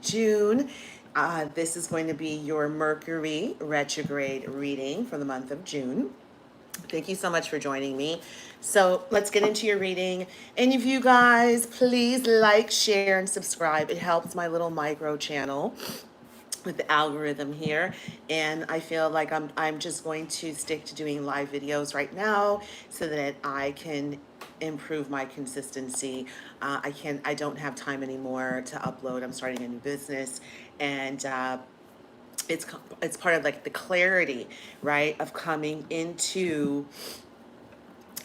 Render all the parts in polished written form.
June. This is going to be your Mercury retrograde reading for the month of June. Thank you so much for joining me. So let's get into your reading. And if you guys, please like, share, and subscribe. It helps my little micro channel with the algorithm here. And I feel like I'm just going to stick to doing live videos right now so that I can improve my consistency. I don't have time anymore to upload. I'm starting a new business, and it's it's part of like the clarity, right, of coming into,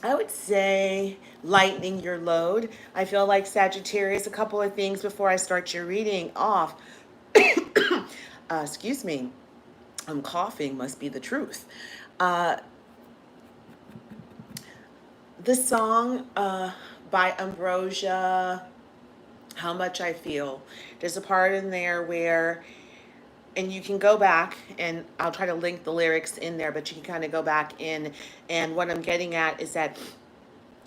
I would say, lightening your load. I feel like Sagittarius, a couple of things before I start your reading off. Excuse me, I'm coughing, must be the truth. Uh, the song by Ambrosia, How Much I Feel, there's a part in there where, and you can go back and I'll try to link the lyrics in there, but you can kind of go back in. And what I'm getting at is that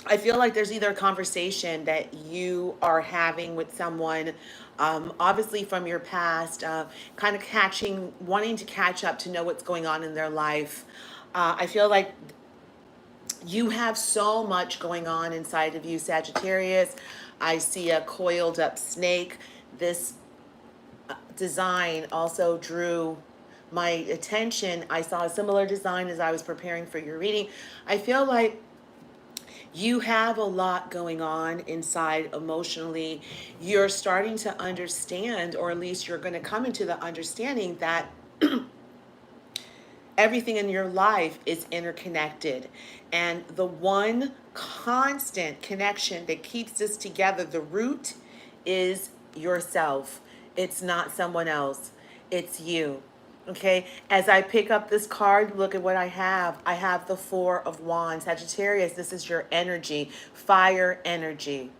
I feel like there's either a conversation that you are having with someone, obviously from your past, kind of wanting to catch up to know what's going on in their life. I feel like you have so much going on inside of you, Sagittarius. I see a coiled up snake. This design also drew my attention. I saw a similar design as I was preparing for your reading. I feel like you have a lot going on inside emotionally. You're starting to understand, or at least you're going to come into the understanding that everything in your life is interconnected. And the one constant connection that keeps this together, the root, is yourself. It's not someone else, it's you. Okay, as I pick up this card, look at what I have. I have the Four of Wands. Sagittarius, this is your energy, fire energy.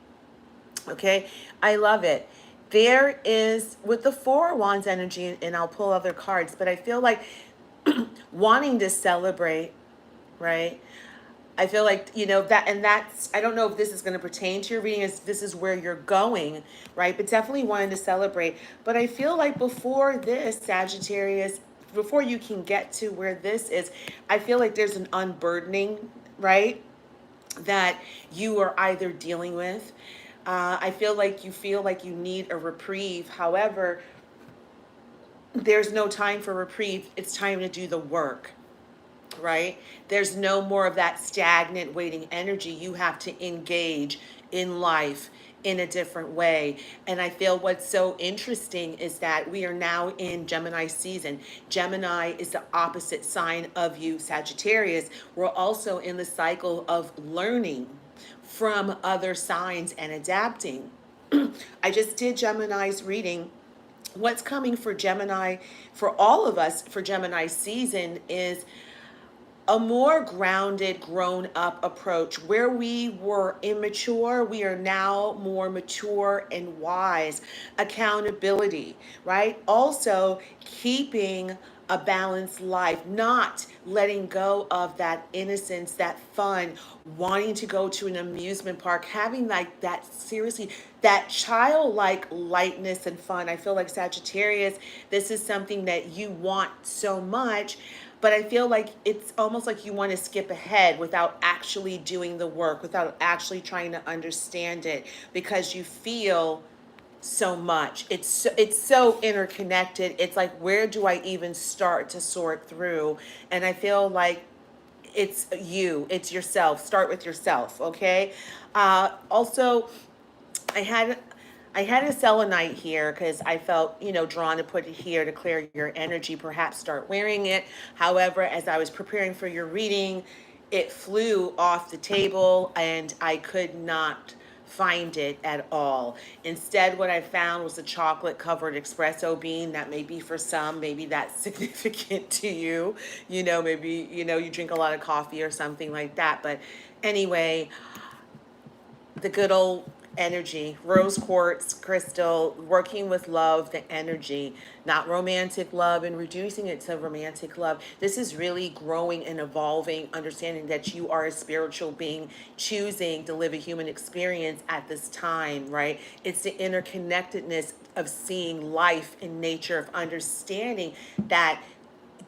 Okay, I love it. There is, with the Four of Wands energy, and I'll pull other cards, but I feel like wanting to celebrate, right? I feel like, that, and that's, I don't know if this is going to pertain to your reading, as this is where you're going, right? But definitely wanting to celebrate. But I feel like before this, Sagittarius, before you can get to where this is, I feel like there's an unburdening, right, that you are either dealing with. I feel like you need a reprieve. However, there's no time for reprieve. It's time to do the work, right? There's no more of that stagnant waiting energy. You have to engage in life in a different way. And I feel what's so interesting is that we are now in Gemini season. Gemini is the opposite sign of you, Sagittarius. We're also in the cycle of learning from other signs and adapting. I just did Gemini's reading. What's coming for Gemini, for all of us, for Gemini season is a more grounded, grown up approach. Where we were immature, we are now more mature and wise. Accountability, right? Also, keeping a balanced life, not letting go of that innocence, that fun, wanting to go to an amusement park, having like that, seriously, that childlike lightness and fun. I feel like Sagittarius, this is something that you want so much, but I feel like it's almost like you want to skip ahead without actually doing the work, without actually trying to understand it, because you feel so much. It's so interconnected. It's like, where do I even start to sort through? And I feel like it's you, it's yourself. Start with yourself, okay? Also, I had a selenite here because I felt, drawn to put it here to clear your energy, perhaps start wearing it. However, as I was preparing for your reading, it flew off the table and I could not find it at all. Instead, what I found was a chocolate covered espresso bean. That may be for some, maybe that's significant to you. Maybe, you drink a lot of coffee or something like that. But anyway, the good old energy, rose quartz crystal, working with love, the energy, not romantic love and reducing it to romantic love. This is really growing and evolving, understanding that you are a spiritual being choosing to live a human experience at this time, right? It's the interconnectedness of seeing life in nature, of understanding that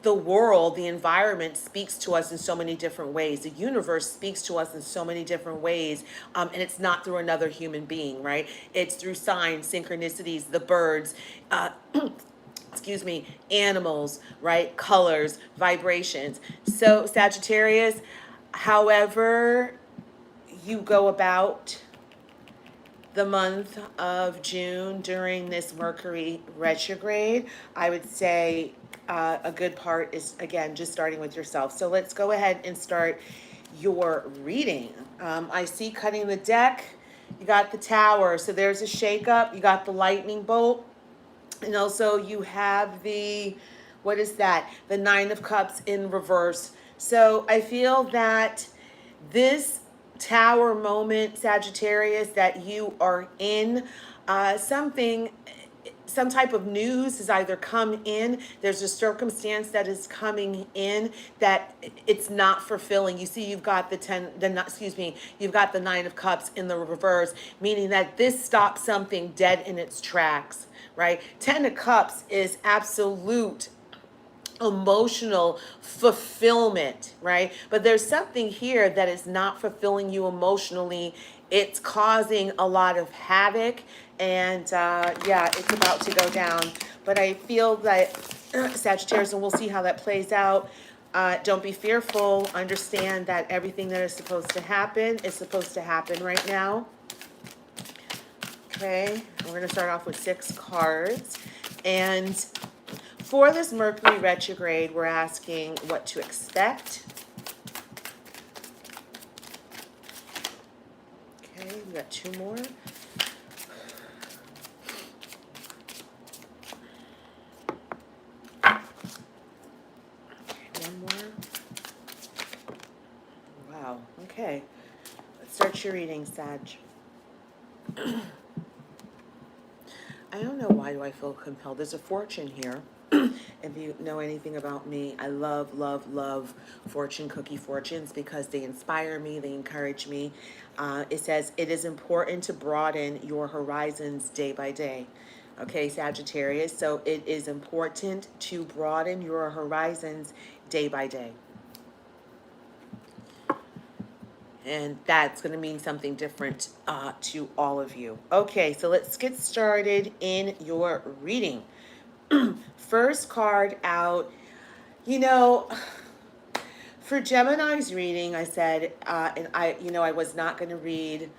the world, the environment speaks to us in so many different ways. The universe speaks to us in so many different ways. And it's not through another human being, right? It's through signs, synchronicities, the birds, excuse me, animals, right? Colors, vibrations. So, Sagittarius, however you go about the month of June during this Mercury retrograde, I would say a good part is, again, just starting with yourself. So let's go ahead and start your reading. I see cutting the deck. You got the Tower. So there's a shakeup. You got the lightning bolt. And also you have the, what is that? The Nine of Cups in reverse. So I feel that this Tower moment, Sagittarius, that you are in, some type of news has either come in. There's a circumstance that is coming in that it's not fulfilling. You see, you've got you've got the Nine of Cups in the reverse, meaning that this stops something dead in its tracks, right? Ten of Cups is absolute emotional fulfillment, right? But there's something here that is not fulfilling you emotionally. It's causing a lot of havoc, and yeah, it's about to go down. But I feel that Sagittarius, and we'll see how that plays out. Don't be fearful. Understand that everything that is supposed to happen is supposed to happen right now. Okay, we're going to start off with 6 cards. And for this Mercury retrograde, we're asking what to expect. Okay, we got 2 more. Okay, 1 more. Wow, okay. Let's start your reading, Sag. I don't know why do I feel compelled. There's a fortune here. If you know anything about me, I love, love, love fortune cookie fortunes because they inspire me, they encourage me. It says, it is important to broaden your horizons day by day. Okay, Sagittarius, so it is important to broaden your horizons day by day. And that's going to mean something different to all of you. Okay, so let's get started in your reading. First card out, you know, for Gemini's reading, I said, and I was not going to read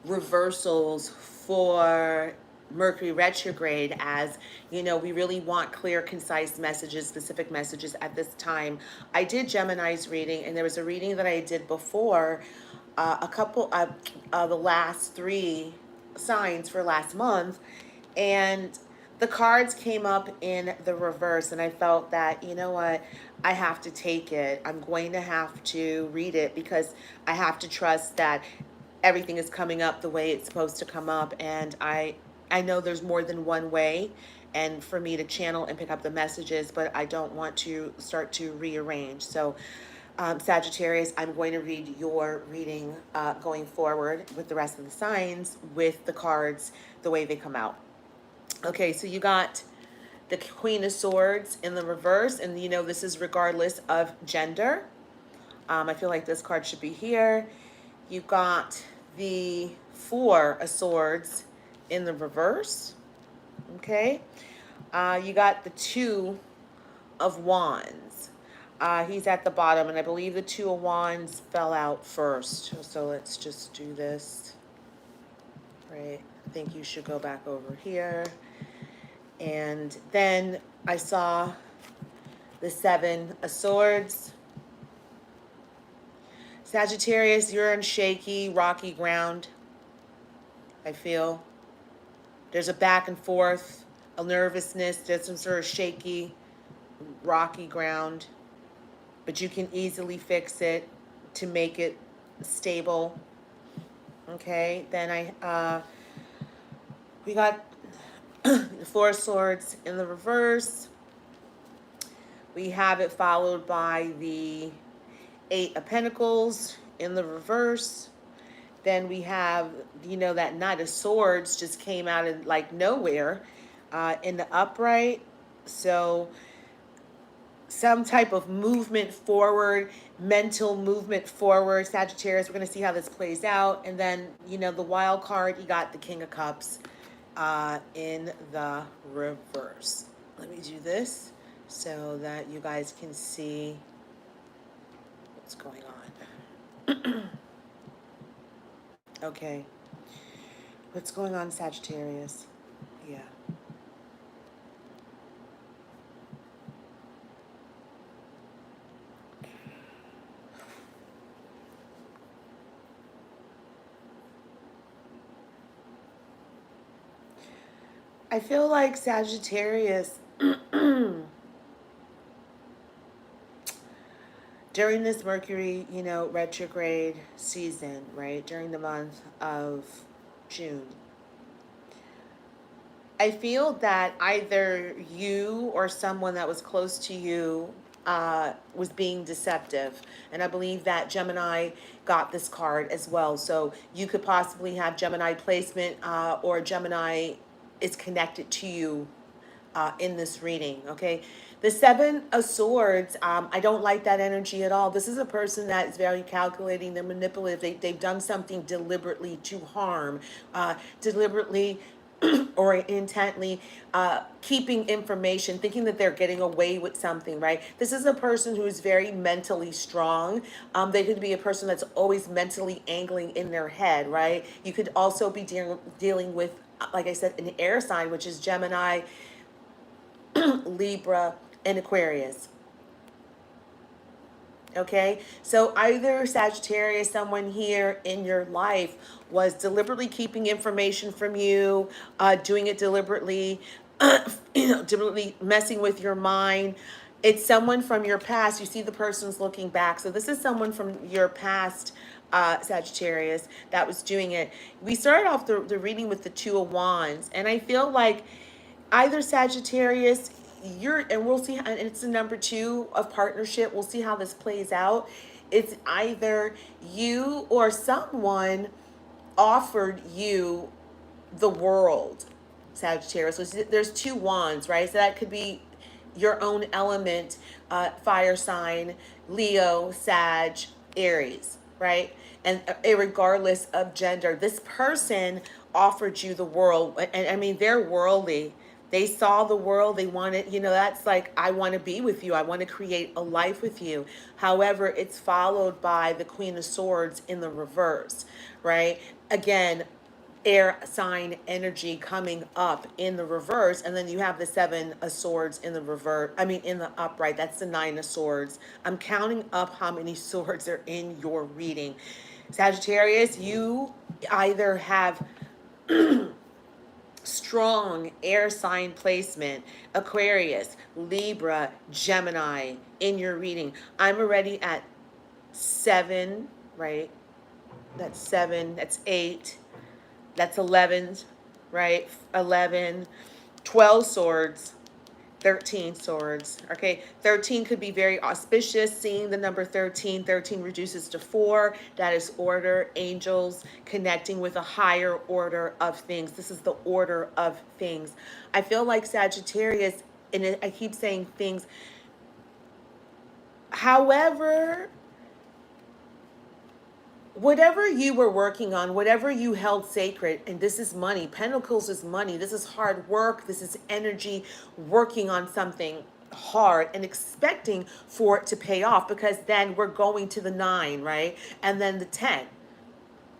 reversals for Mercury retrograde, as you know, we really want clear, concise messages, specific messages at this time. I did Gemini's reading, and there was a reading that I did before, the last 3 signs for last month, and the cards came up in the reverse, and I felt that, you know what, I have to take it. I'm going to have to read it because I have to trust that everything is coming up the way it's supposed to come up, and I know there's more than one way, and for me to channel and pick up the messages, but I don't want to start to rearrange. So Sagittarius, I'm going to read your reading going forward with the rest of the signs with the cards the way they come out. Okay, so you got the Queen of Swords in the reverse, and you know this is regardless of gender. I feel like this card should be here. You got the 4 of Swords in the reverse. Okay, you got the 2 of Wands. He's at the bottom, and I believe the 2 of Wands fell out first. So let's just do this. Right, I think you should go back over here. And then I saw the 7 of Swords. Sagittarius, you're on shaky, rocky ground. I feel there's a back and forth, a nervousness. There's some sort of shaky, rocky ground, but you can easily fix it to make it stable. Okay, then we got the 4 of Swords in the reverse. We have it followed by the 8 of Pentacles in the reverse. Then we have, that Knight of Swords just came out of like nowhere in the upright. So some type of movement forward, mental movement forward, Sagittarius. We're going to see how this plays out. And then, the wild card, you got the King of Cups in the reverse. Let me do this so that you guys can see what's going on. Okay. What's going on, Sagittarius? Yeah. I feel like Sagittarius during this Mercury, retrograde season, right? During the month of June, I feel that either you or someone that was close to you was being deceptive. And I believe that Gemini got this card as well. So you could possibly have Gemini placement or Gemini is connected to you in this reading, okay? The Seven of Swords, I don't like that energy at all. This is a person that is very calculating. They're manipulative. They've done something deliberately to harm, deliberately or intently keeping information, thinking that they're getting away with something, right? This is a person who is very mentally strong. They could be a person that's always mentally angling in their head, right? You could also be dealing with, like I said, an air sign, which is Gemini, Libra, and Aquarius. Okay, so either Sagittarius, someone here in your life, was deliberately keeping information from you, doing it deliberately, deliberately messing with your mind. It's someone from your past. You see the person's looking back. So this is someone from your past, Sagittarius, that was doing it. We started off the reading with the Two of Wands, and I feel like either Sagittarius, and we'll see, and it's the number 2 of partnership. We'll see how this plays out. It's either you or someone offered you the world, Sagittarius. So there's 2 wands, right? So that could be your own element, fire sign, Leo, Sag, Aries, right? And regardless of gender, this person offered you the world. And I mean, they're worldly. They saw the world. They wanted, that's like, I want to be with you. I want to create a life with you. However, it's followed by the Queen of Swords in the reverse, right? Again, air sign energy coming up in the reverse. And then you have the Seven of Swords in the reverse. I mean, in the upright. That's the Nine of Swords. I'm counting up how many swords are in your reading. Sagittarius, you either have strong air sign placement, Aquarius, Libra, Gemini in your reading. I'm already at 7, right? That's 7, that's 8, that's 11, right? 11, 12 swords, 13 swords. Okay, 13 could be very auspicious. Seeing the number 13, 13 reduces to 4. That is order, angels, connecting with a higher order of things. This is the order of things. I feel like Sagittarius, and I keep saying things. However, whatever you were working on, whatever you held sacred, and this is money. Pentacles is money. This is hard work. This is energy, working on something hard and expecting for it to pay off, because then we're going to the 9, right? And then the 10.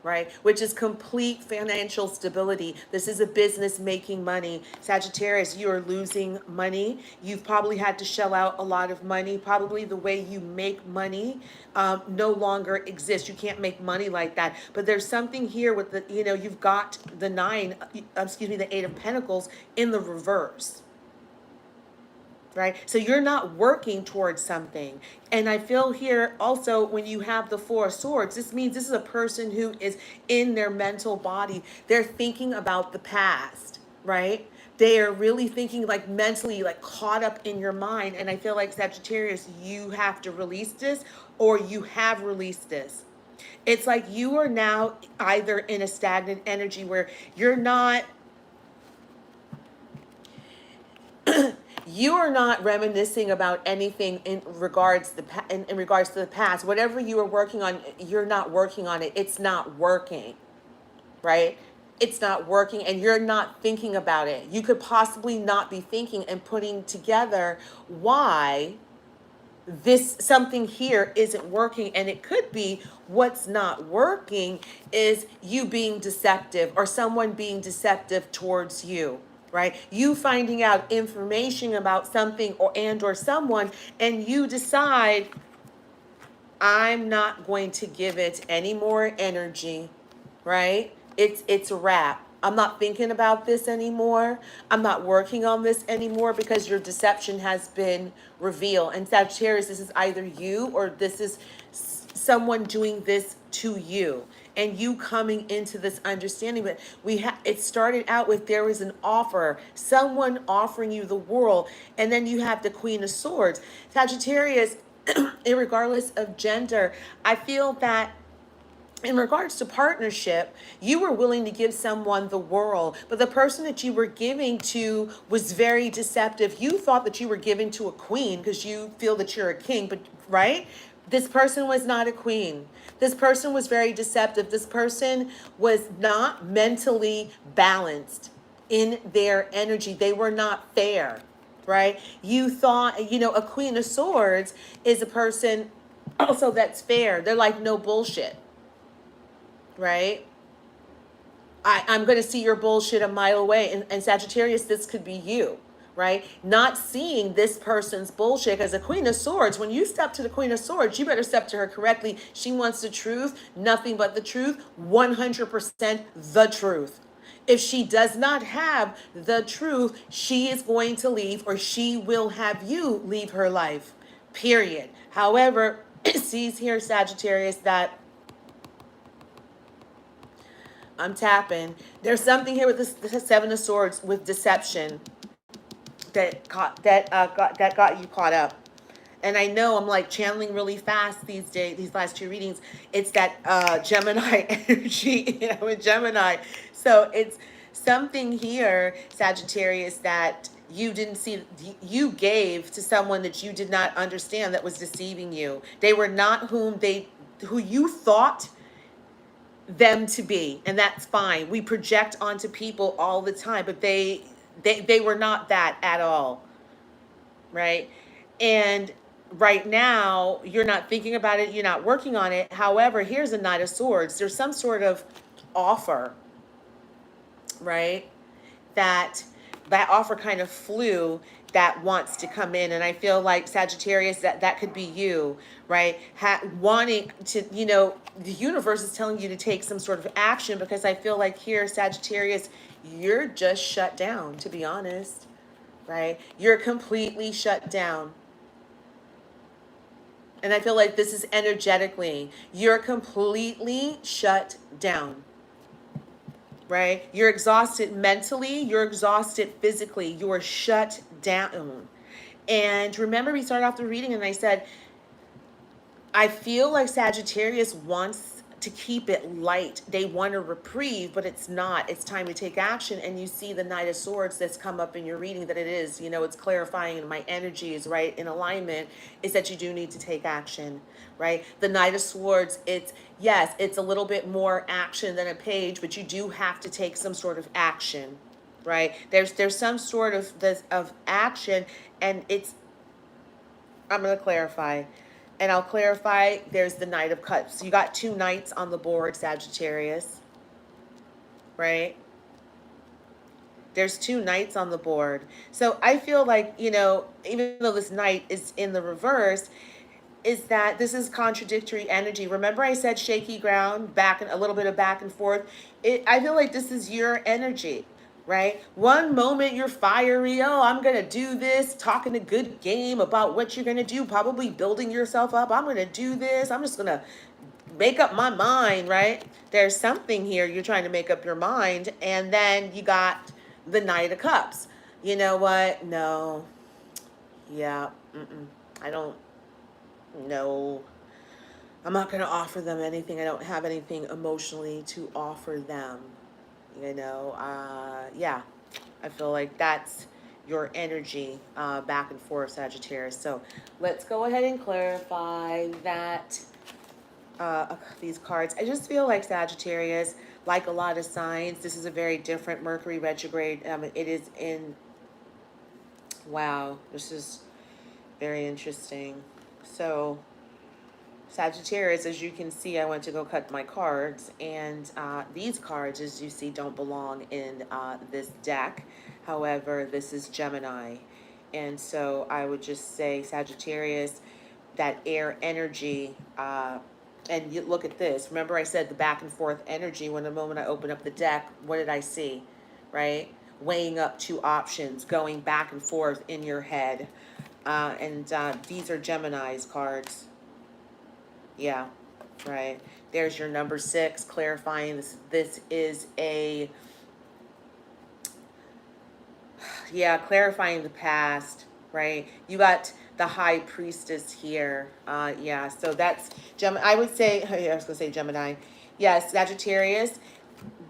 Right? Which is complete financial stability. This is a business making money. Sagittarius, you are losing money. You've probably had to shell out a lot of money. Probably the way you make money no longer exists. You can't make money like that. But there's something here with the, you've got the 9, the 8 of Pentacles in the reverse. Right? So you're not working towards something. And I feel here also, when you have the 4 of Swords, this means this is a person who is in their mental body. They're thinking about the past, right? They are really thinking, like, mentally, like, caught up in your mind. And I feel like, Sagittarius, you have to release this, or you have released this. It's like you are now either in a stagnant energy where you're not you are not reminiscing about anything in regards in regards to the past. Whatever you were working on, you're not working on it. It's not working, right? It's not working, and you're not thinking about it. You could possibly not be thinking and putting together why this something here isn't working. And it could be what's not working is you being deceptive, or someone being deceptive towards you, right? You finding out information about something or someone, and you decide, I'm not going to give it any more energy, right? It's a wrap. I'm not thinking about this anymore. I'm not working on this anymore because your deception has been revealed. And Sagittarius, this is either you or this is someone doing this to you, and you coming into this understanding. But it started out with, there was an offer, someone offering you the world, and then you have the Queen of Swords. Sagittarius, regardless of gender, I feel that in regards to partnership, you were willing to give someone the world, but the person that you were giving to was very deceptive. You thought that you were giving to a queen because you feel that you're a king, but right? This person was not a queen. This person was very deceptive. This person was not mentally balanced in their energy. They were not fair, right? You thought, a Queen of Swords is a person also that's fair. They're like, no bullshit, right? I'm going to see your bullshit a mile away. And Sagittarius, this could be you, right? Not seeing this person's bullshit. As a Queen of Swords, when you step to the Queen of Swords, you better step to her correctly. She wants the truth, nothing but the truth, 100% the truth. If she does not have the truth, she is going to leave, or she will have you leave her life, period. However, it sees here, Sagittarius, that I'm tapping. There's something here with the Seven of Swords with deception that got you caught up. And I know I'm like channeling really fast these days, these last two readings. It's that Gemini energy, in Gemini. So it's something here, Sagittarius, that you didn't see, you gave to someone that you did not understand, that was deceiving you. They were not who you thought them to be, and that's fine. We project onto people all the time, but they were not that at all, right? And right now you're not thinking about it, you're not working on it. However, here's a Knight of Swords. There's some sort of offer, right? That offer kind of flew, that wants to come in. And I feel like, Sagittarius, that could be you, right? Wanting to, the universe is telling you to take some sort of action, because I feel like here, Sagittarius, you're just shut down, to be honest, right? You're completely shut down. And I feel like this is energetically, you're completely shut down, right? You're exhausted mentally, you're exhausted physically, you're shut down. And remember, we started off the reading and I said, I feel like Sagittarius wants to keep it light. They want a reprieve, but it's not. It's time to take action. And you see the Knight of Swords that's come up in your reading, that it is, it's clarifying, and my energy is right in alignment, is that you do need to take action, right? The Knight of Swords, it's a little bit more action than a page, but you do have to take some sort of action, right? There's some sort of action, and I'm going to clarify. And I'll clarify, there's the Knight of Cups. You got two knights on the board, Sagittarius, right? There's two knights on the board. So I feel like, even though this knight is in the reverse, is that this is contradictory energy. Remember I said shaky ground, a little bit of back and forth. I feel like this is your energy, right? One moment you're fiery, I'm going to do this, talking a good game about what you're going to do, probably building yourself up. I'm going to do this. I'm just going to make up my mind, right? There's something here. You're trying to make up your mind. And then you got the Knight of Cups. You know what? No. Yeah. I don't know. I'm not going to offer them anything. I don't have anything emotionally to offer them. You know, yeah, I feel like that's your energy back and forth, Sagittarius. So let's go ahead and clarify that these cards. I just feel like Sagittarius, like a lot of signs, this is a very different Mercury retrograde. It is in, wow, this is very interesting. So Sagittarius, as you can see, I went to go cut my cards, and these cards, as you see, don't belong in this deck. However, this is Gemini. And so I would just say, Sagittarius, that air energy, and you look at this. Remember I said the back and forth energy when the moment I opened up the deck, what did I see, right? Weighing up two options, going back and forth in your head. And these are Gemini's cards. Yeah, right. There's your number 6, clarifying this is a, yeah, clarifying the past, right? You got the high priestess here. Yeah, so that's Gemini. I would say, I was gonna say Gemini. Yes, Sagittarius.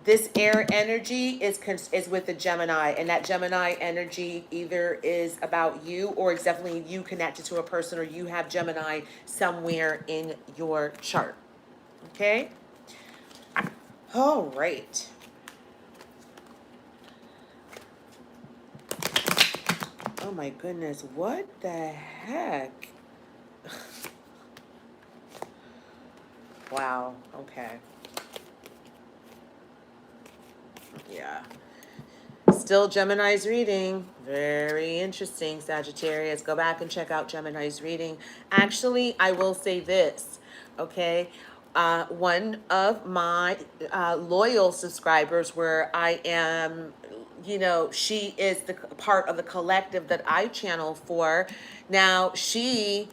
This air energy is with the Gemini, and that Gemini energy either is about you, or it's definitely you connected to a person, or you have Gemini somewhere in your chart. Okay? All right. Oh my goodness, what the heck? Wow, okay. Yeah. Still Gemini's reading. Very interesting, Sagittarius. Go back and check out Gemini's reading. Actually, I will say this, okay? One of my loyal subscribers, where I am, you know, she is the part of the collective that I channel for. Now, she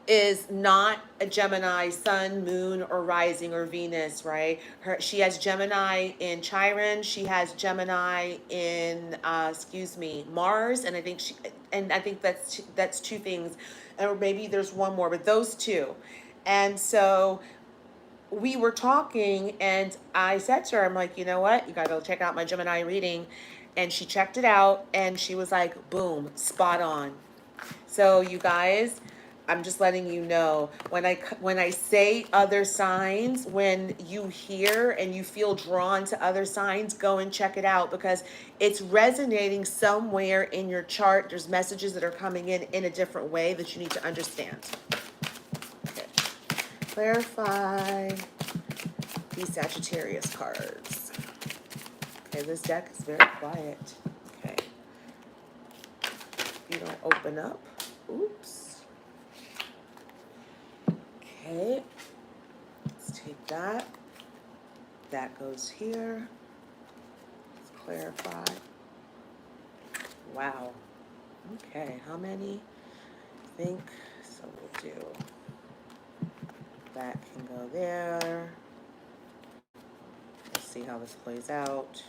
is not a Gemini sun, moon, or rising, or Venus, right? She has Gemini in Chiron. She has Gemini in Mars, and I think that's two things, or maybe there's one more, but those two. And so we were talking, and I said to her, I'm like, you know what? You gotta go check out my Gemini reading. And she checked it out, and she was like, boom, spot on. So you guys, I'm just letting you know, when I say other signs, when you hear and you feel drawn to other signs, go and check it out, because it's resonating somewhere in your chart. There's messages that are coming in a different way that you need to understand. Okay. Clarify these Sagittarius cards. Okay, this deck is very quiet. Okay. You don't open up. Oops. Okay. Let's take that. That goes here. Let's clarify. Wow. Okay, how many? I think so. We'll do that can go there. Let's see how this plays out.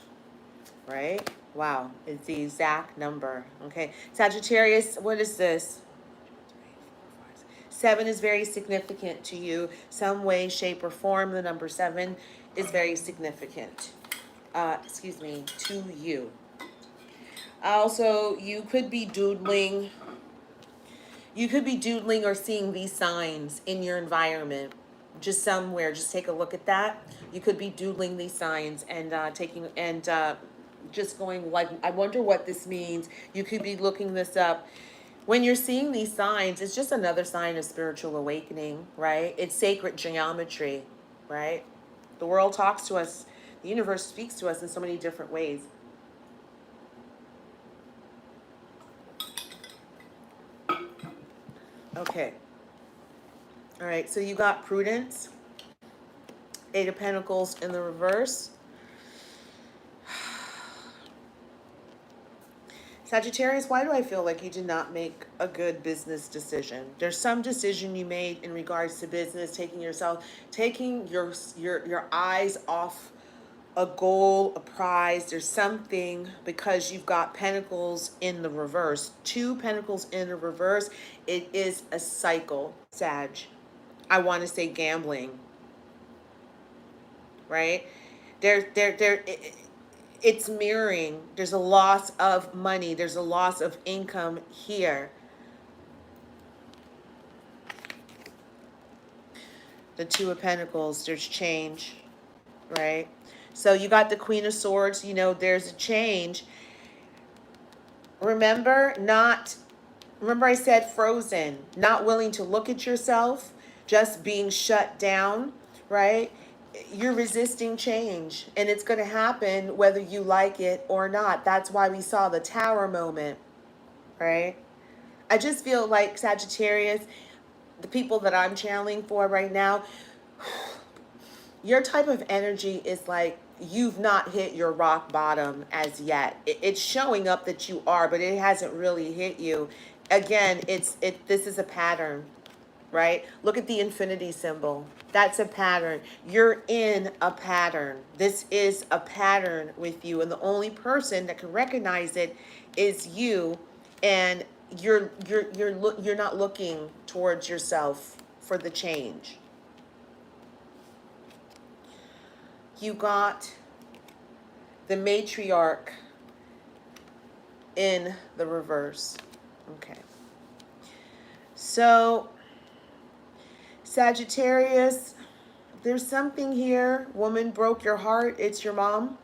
Right? Wow, it's the exact number. Okay, Sagittarius, what is this? 7 is very significant to you. Some way, shape, or form, the number 7 is very significant. To you. Also, you could be doodling. You could be doodling or seeing these signs in your environment. Just somewhere. Just take a look at that. You could be doodling these signs and just going like, I wonder what this means. You could be looking this up. When you're seeing these signs, it's just another sign of spiritual awakening, right? It's sacred geometry, right? The world talks to us. The universe speaks to us in so many different ways. Okay. All right, so you got Prudence, 8 of Pentacles in the reverse. Sagittarius, why do I feel like you did not make a good business decision? There's some decision you made in regards to business, taking your eyes off a goal, a prize. There's something, because you've got Pentacles in the reverse. 2 Pentacles in the reverse. It is a cycle, Sag. I want to say gambling, right? It's mirroring. There's a loss of money. There's a loss of income here. The Two of Pentacles, there's change, right? So you got the Queen of Swords, you know, there's a change. Remember I said frozen, not willing to look at yourself, just being shut down, right? You're resisting change, and it's going to happen whether you like it or not. That's why we saw the Tower moment, right? I just feel like Sagittarius, the people that I'm channeling for right now, your type of energy is like you've not hit your rock bottom as yet. It's showing up that you are, but it hasn't really hit you. Again, this is a pattern, right? Look at the infinity symbol. That's a pattern. You're in a pattern. This is a pattern with you, and the only person that can recognize it is you. And you're not looking towards yourself for the change. You got the matriarch in the reverse. Okay. So, Sagittarius, there's something here. Woman broke your heart. It's your mom.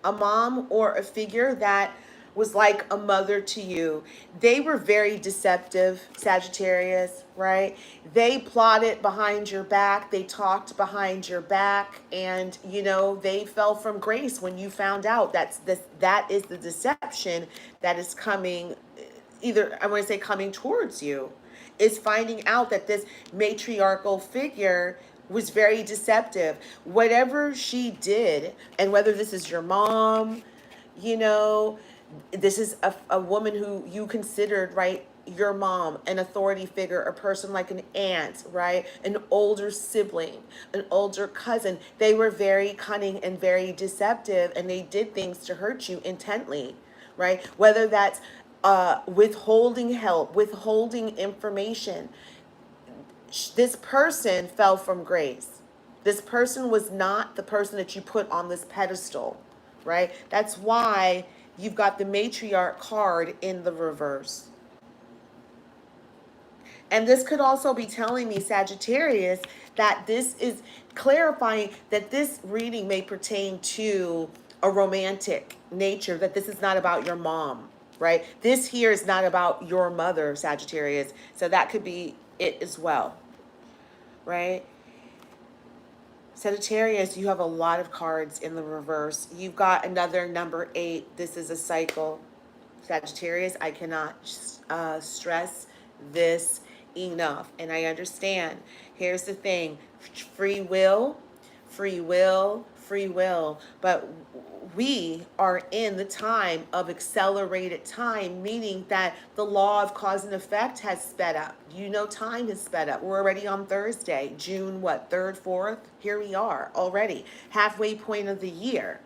A mom or a figure that was like a mother to you. They were very deceptive, Sagittarius, right? They plotted behind your back. They talked behind your back, and you know, they fell from grace when you found out. That is the deception that is coming, either I want to say coming towards you, is finding out that this matriarchal figure was very deceptive. Whatever she did, and whether this is your mom, you know, this is a woman who you considered, right, your mom, an authority figure, a person like an aunt, right, an older sibling, an older cousin. They were very cunning and very deceptive, and they did things to hurt you intently, right? Whether that's withholding help, withholding information. This person fell from grace. This person was not the person that you put on this pedestal, right? That's why you've got the matriarch card in the reverse. And this could also be telling me, Sagittarius, that this is clarifying that this reading may pertain to a romantic nature, that this is not about your mom, right? This here is not about your mother, Sagittarius. So that could be it as well, right? Sagittarius, you have a lot of cards in the reverse. You've got another number 8. This is a cycle. Sagittarius, I cannot stress this enough. And I understand. Here's the thing. Free will, free will, free will. But we are in the time of accelerated time, meaning that the law of cause and effect has sped up. You know, time has sped up. We're already on Thursday, June, 3rd, 4th? Here we are already, halfway point of the year.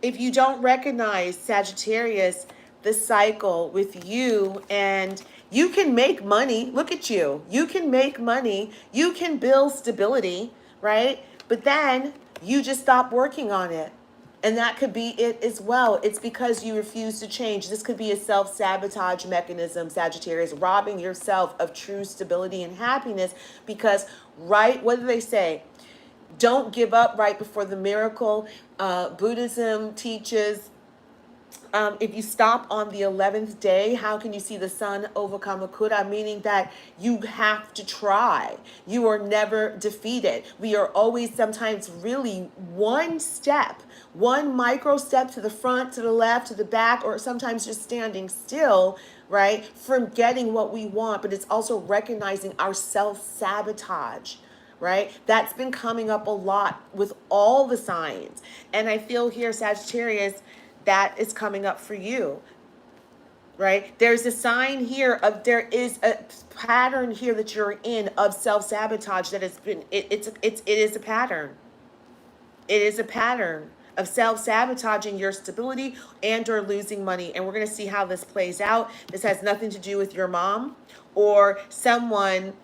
If you don't recognize, Sagittarius, the cycle with you, and you can make money. Look at you. You can make money. You can build stability, right? But then you just stop working on it. And that could be it as well. It's because you refuse to change. This could be a self-sabotage mechanism, Sagittarius, robbing yourself of true stability and happiness. Because, right, what do they say? Don't give up right before the miracle. Buddhism teaches, if you stop on the 11th day, how can you see the sun overcome a Kura? Meaning that you have to try. You are never defeated. We are always sometimes really one step, one micro step to the front, to the left, to the back, or sometimes just standing still, right, from getting what we want. But it's also recognizing our self-sabotage. Right? That's been coming up a lot with all the signs. And I feel here, Sagittarius, that is coming up for you. Right? There's a sign here of, there is a pattern here that you're in of self-sabotage that has been, it is a pattern. It is a pattern. of self-sabotaging your stability and or losing money. And we're going to see how this plays out. This has nothing to do with your mom or someone,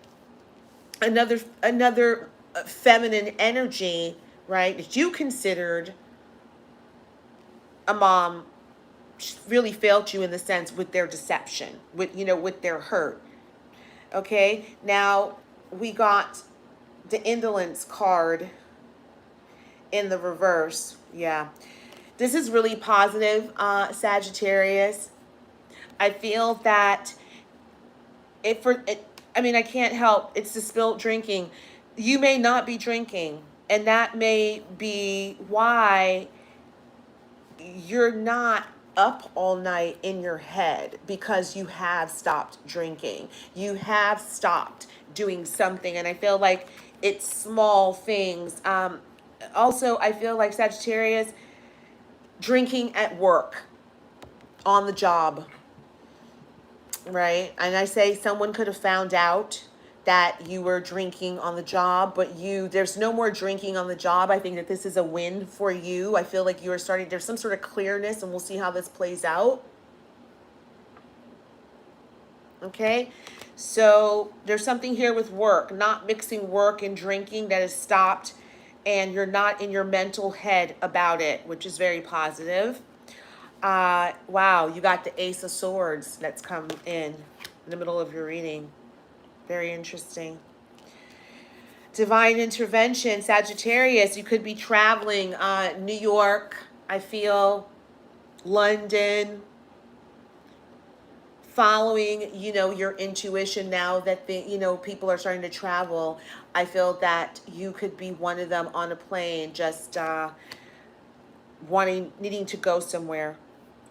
another feminine energy, right, that you considered a mom really failed you in the sense with their deception, with, you know, with their hurt. Okay, now we got the indolence card in the reverse. Yeah, this is really positive, Sagittarius. I feel that I mean, I can't help, it's the spilt drinking. You may not be drinking, and that may be why you're not up all night in your head, because you have stopped drinking. You have stopped doing something. And I feel like it's small things. Also, I feel like Sagittarius, drinking at work, on the job, right? And I say someone could have found out that you were drinking on the job, but there's no more drinking on the job. I think that this is a win for you. I feel like you are starting, there's some sort of clearness, and we'll see how this plays out. Okay, so there's something here with work, not mixing work and drinking, that is stopped, and you're not in your mental head about it, which is very positive. Wow, you got the Ace of Swords that's come in the middle of your reading. Very interesting. Divine intervention, Sagittarius. You could be traveling, New York, I feel, London, following, you know, your intuition now that people are starting to travel. I feel that you could be one of them on a plane, just needing to go somewhere,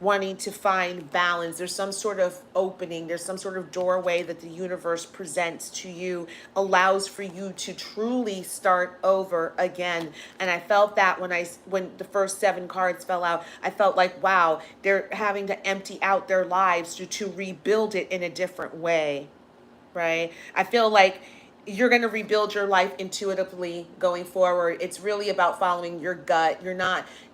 wanting to find balance. There's some sort of opening, there's some sort of doorway that the universe presents to you, allows for you to truly start over again. And I felt that when the first 7 cards fell out, I felt like, wow, they're having to empty out their lives to rebuild it in a different way, right? I feel like you're going to rebuild your life intuitively going forward. It's really about following your gut.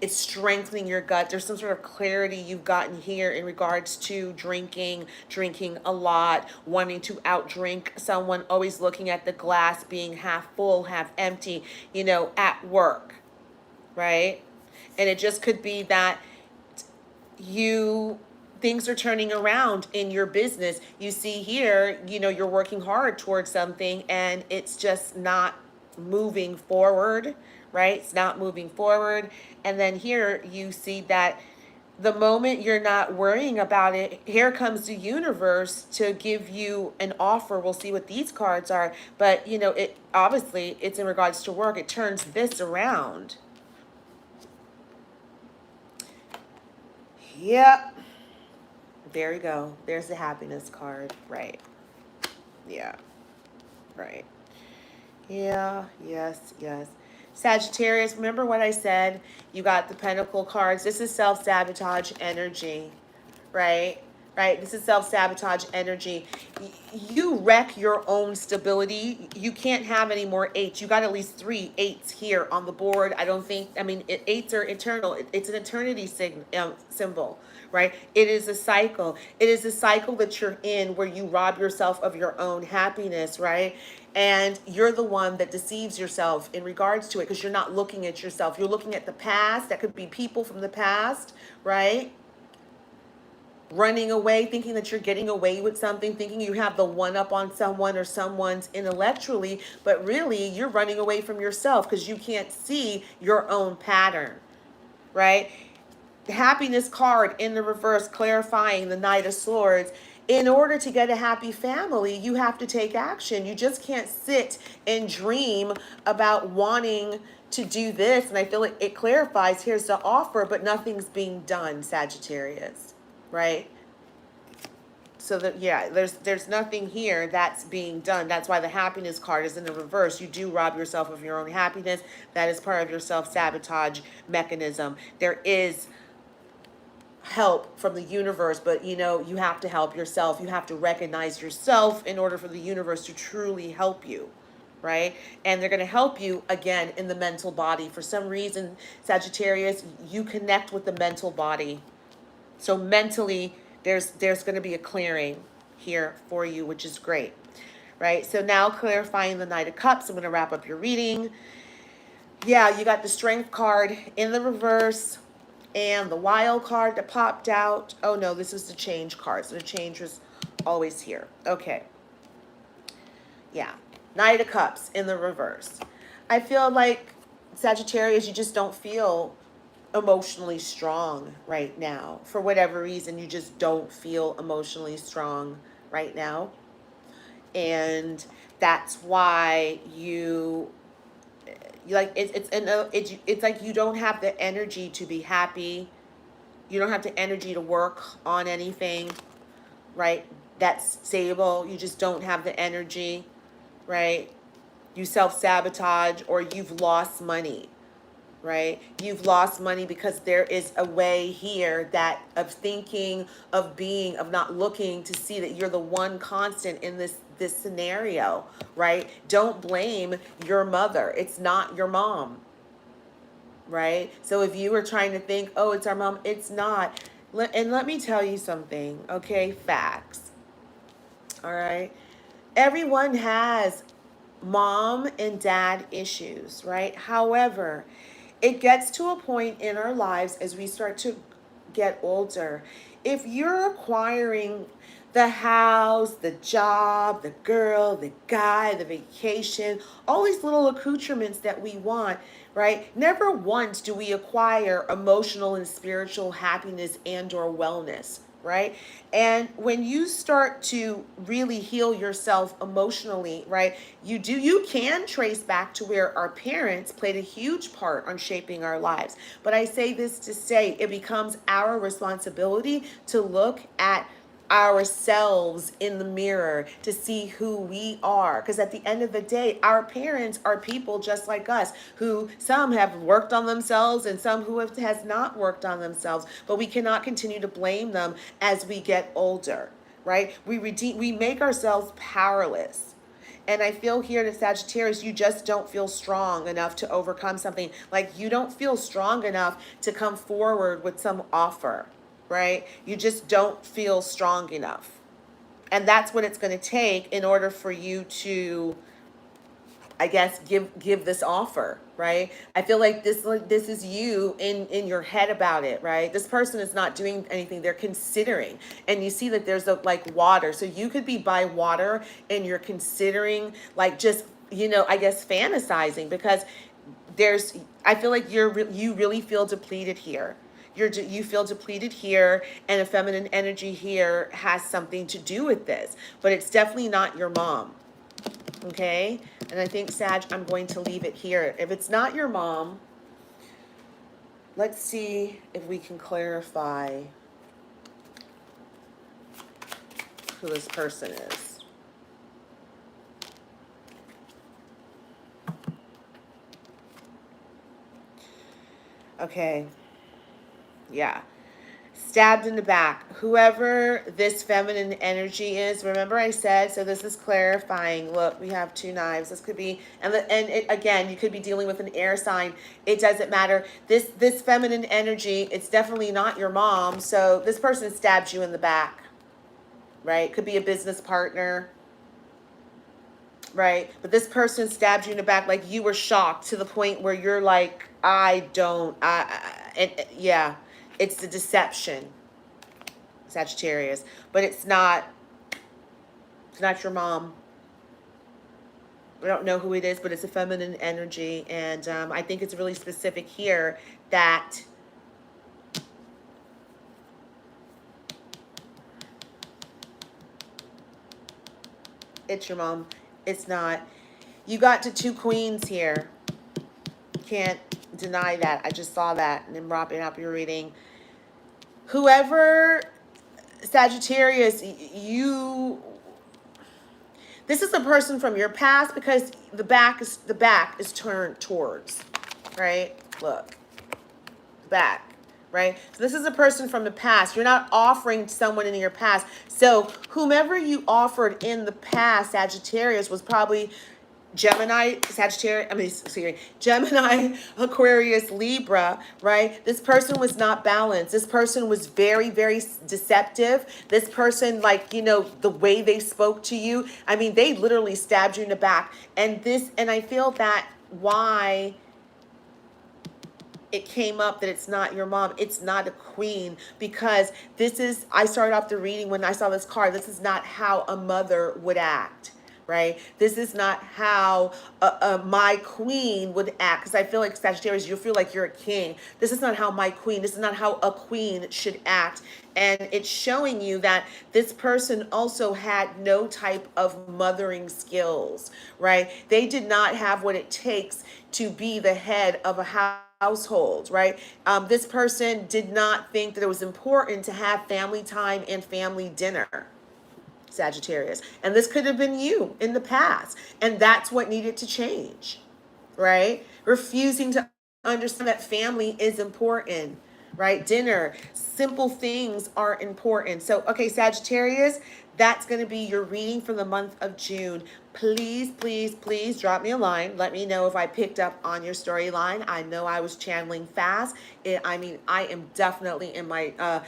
It's strengthening your gut. There's some sort of clarity you've gotten here in regards to drinking a lot, wanting to outdrink someone, always looking at the glass being half full, half empty, at work, right? And it just could be that things are turning around in your business. You see here, you're working hard towards something and it's just not moving forward, right? It's not moving forward. And then here you see that the moment you're not worrying about it, here comes the universe to give you an offer. We'll see what these cards are, but it obviously it's in regards to work. It turns this around. Yep. There you go. There's the happiness card. Right. Yeah. Right. Yeah. Yes. Yes. Sagittarius, remember what I said? You got the Pentacle cards. This is self-sabotage energy. Right? Right? This is self-sabotage energy. You wreck your own stability. You can't have any more 8s. You got at least 3 8s here on the board. I don't think, 8s are eternal. It's an eternity symbol, right? It is a cycle. It is a cycle that you're in where you rob yourself of your own happiness, right? And you're the one that deceives yourself in regards to it because you're not looking at yourself. You're looking at the past. That could be people from the past, right? Running away, thinking that you're getting away with something, thinking you have the one up on someone or someone's intellectually, but really you're running away from yourself because you can't see your own pattern, right? The happiness card in the reverse, clarifying the Knight of Swords. In order to get a happy family, you have to take action. You just can't sit and dream about wanting to do this. And I feel like it clarifies, here's the offer, but nothing's being done, Sagittarius. Right? So that, yeah, there's nothing here that's being done. That's why the happiness card is in the reverse. You do rob yourself of your own happiness. That is part of your self-sabotage mechanism. There is help from the universe, but you have to help yourself. You have to recognize yourself in order for the universe to truly help you. right? And they're going to help you, again, in the mental body. For some reason, Sagittarius, you connect with the mental body. So mentally, there's going to be a clearing here for you, which is great, right? So now clarifying the Knight of Cups, I'm going to wrap up your reading. Yeah, you got the Strength card in the reverse and the Wild card that popped out. Oh, no, this is the Change card. So the Change was always here. Okay. Yeah. Knight of Cups in the reverse. I feel like, Sagittarius, you just don't feel emotionally strong right now. For whatever reason, you just don't feel emotionally strong right now. And that's why you like it's like you don't have the energy to be happy. You don't have the energy to work on anything, right? That's stable. You just don't have the energy, right? You self-sabotage, or you've lost money, right? You've lost money because there is a way here that of thinking, of being, of not looking to see that you're the one constant in this scenario, right? Don't blame your mother. It's not your mom, right? So if you were trying to think, oh, it's our mom, it's not. And let me tell you something, okay? Facts. All right? Everyone has mom and dad issues, right? However, it gets to a point in our lives as we start to get older. If you're acquiring the house, the job, the girl, the guy, the vacation, all these little accoutrements that we want, right? Never once do we acquire emotional and spiritual happiness and or wellness, right? And when you start to really heal yourself emotionally, right, you can trace back to where our parents played a huge part on shaping our lives. But I say this to say it becomes our responsibility to look at ourselves in the mirror to see who we are, because at the end of the day, our parents are people just like us, who some have worked on themselves and some who has not worked on themselves, but we cannot continue to blame them as we get older, right? We make ourselves powerless. And I feel here to Sagittarius, you just don't feel strong enough to overcome something. Like you don't feel strong enough to come forward with some offer, right? You just don't feel strong enough. And that's what it's going to take in order for you to, I guess, give this offer, right? I feel like this is you in your head about it, right? This person is not doing anything, they're considering. And you see that there's a like water. So you could be by water and you're considering, like, just, I guess fantasizing, because I feel like you really feel depleted here. You feel depleted here, and a feminine energy here has something to do with this, but it's definitely not your mom. Okay? And I think, Sag, I'm going to leave it here. If it's not your mom, let's see if we can clarify who this person is. Okay. Yeah. Stabbed in the back. Whoever this feminine energy is, remember I said, so this is clarifying. Look, we have 2 knives. This could be, again, you could be dealing with an air sign. It doesn't matter. This feminine energy, it's definitely not your mom. So this person stabbed you in the back, right? Could be a business partner, right? But this person stabbed you in the back, like you were shocked to the point where you're like, yeah. It's the deception, Sagittarius, but it's not your mom. We don't know who it is, but it's a feminine energy, and I think it's really specific here that it's your mom. It's not. You got to 2 queens here. Can't deny that. I just saw that, and then wrapping up your reading. Whoever, Sagittarius, this is a person from your past, because the back is turned towards, right? Look, back, right? So this is a person from the past. You're not offering someone in your past. So whomever you offered in the past, Sagittarius, was probably Gemini, Sagittarius, I mean, sorry, Gemini, Aquarius, Libra, right? This person was not balanced. This person was very, very deceptive. This person, like, you know, the way they spoke to you, I mean, they literally stabbed you in the back. And I feel that why it came up that it's not your mom, it's not a queen, because this is, I started off the reading when I saw this card, this is not how a mother would act, right? This is not how my queen would act, because I feel like Sagittarius, you feel like you're a king. This is not how my queen, this is not how a queen should act. And it's showing you that this person also had no type of mothering skills, right? They did not have what it takes to be the head of a household, right? This person did not think that it was important to have family time and family dinner, Sagittarius. And this could have been you in the past. And that's what needed to change, right? Refusing to understand that family is important, right? Dinner, simple things are important. So, okay, Sagittarius, that's going to be your reading for the month of June. Please, please, please drop me a line. Let me know if I picked up on your storyline. I know I was channeling fast. I mean, I am definitely in my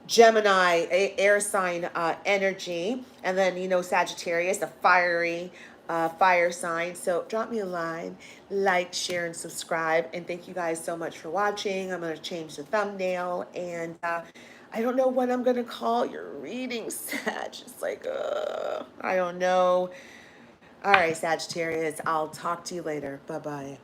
Gemini, air sign energy. And then, you know, Sagittarius, the fiery fire sign. So drop me a line, like, share, and subscribe. And thank you guys so much for watching. I'm going to change the thumbnail. And I don't know what I'm going to call your reading, Sag. It's like, I don't know. All right, Sagittarius, I'll talk to you later. Bye-bye.